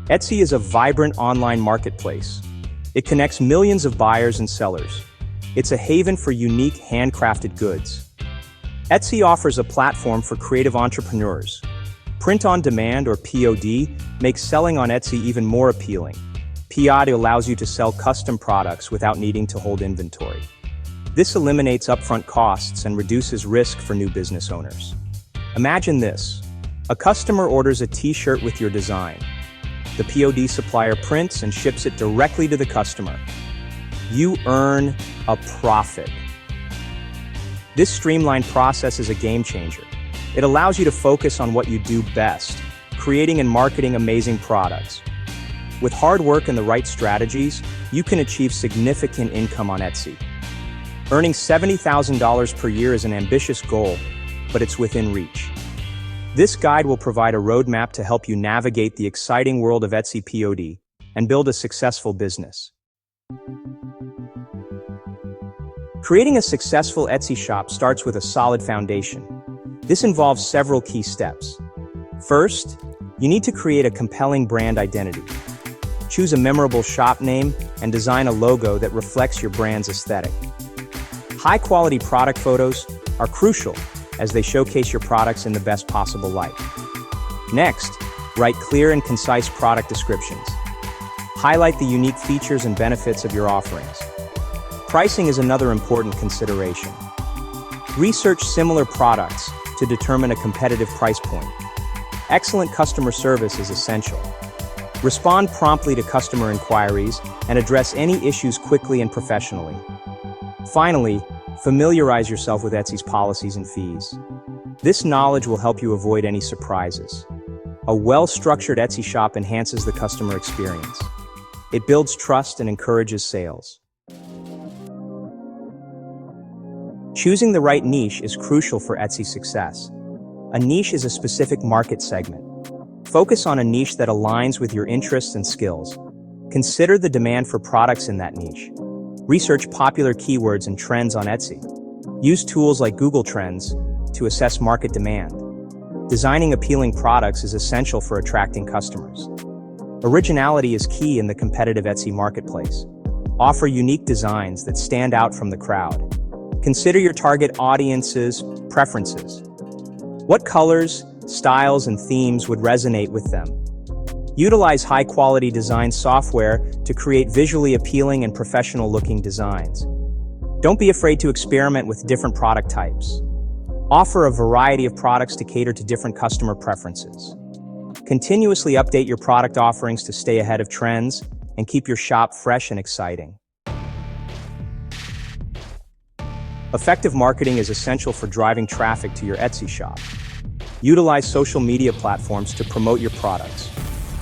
Etsy is a vibrant online marketplace. It connects millions of buyers and sellers. It's a haven for unique handcrafted goods. Etsy offers a platform for creative entrepreneurs. Print on demand, or POD, makes selling on Etsy even more appealing. POD allows you to sell custom products without needing to hold inventory. This eliminates upfront costs and reduces risk for new business owners. Imagine this. A customer orders a t-shirt with your design. The POD supplier prints and ships it directly to the customer. You earn a profit. This streamlined process is a game changer. It allows you to focus on what you do best, creating and marketing amazing products. With hard work and the right strategies, you can achieve significant income on Etsy. Earning $70,000 per year is an ambitious goal, but it's within reach. This guide will provide a roadmap to help you navigate the exciting world of Etsy POD and build a successful business. Creating a successful Etsy shop starts with a solid foundation. This involves several key steps. First, you need to create a compelling brand identity. Choose a memorable shop name and design a logo that reflects your brand's aesthetic. High-quality product photos are crucial as they showcase your products in the best possible light. Next, write clear and concise product descriptions. Highlight the unique features and benefits of your offerings. Pricing is another important consideration. Research similar products to determine a competitive price point. Excellent customer service is essential. Respond promptly to customer inquiries and address any issues quickly and professionally. Finally, familiarize yourself with Etsy's policies and fees. This knowledge will help you avoid any surprises. A well-structured Etsy shop enhances the customer experience. It builds trust and encourages sales. Choosing the right niche is crucial for Etsy's success. A niche is a specific market segment. Focus on a niche that aligns with your interests and skills. Consider the demand for products in that niche. Research popular keywords and trends on Etsy. Use tools like Google Trends to assess market demand. Designing appealing products is essential for attracting customers. Originality is key in the competitive Etsy marketplace. Offer unique designs that stand out from the crowd. Consider your target audience's preferences. What colors, styles, and themes would resonate with them? Utilize high-quality design software to create visually appealing and professional-looking designs. Don't be afraid to experiment with different product types. Offer a variety of products to cater to different customer preferences. Continuously update your product offerings to stay ahead of trends and keep your shop fresh and exciting. Effective marketing is essential for driving traffic to your Etsy shop. Utilize social media platforms to promote your products.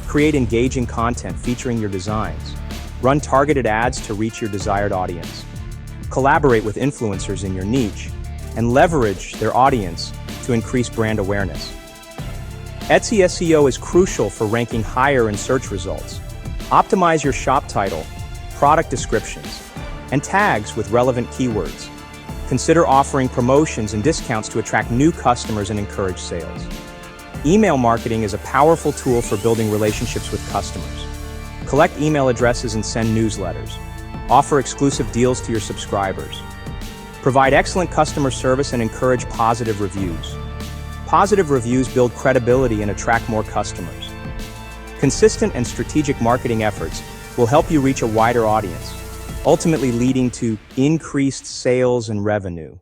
Create engaging content featuring your designs. Run targeted ads to reach your desired audience. Collaborate with influencers in your niche and leverage their audience to increase brand awareness. Etsy SEO is crucial for ranking higher in search results. Optimize your shop title, product descriptions, and tags with relevant keywords. Consider offering promotions and discounts to attract new customers and encourage sales. Email marketing is a powerful tool for building relationships with customers. Collect email addresses and send newsletters. Offer exclusive deals to your subscribers. Provide excellent customer service and encourage positive reviews. Positive reviews build credibility and attract more customers. Consistent and strategic marketing efforts will help you reach a wider audience, ultimately leading to increased sales and revenue.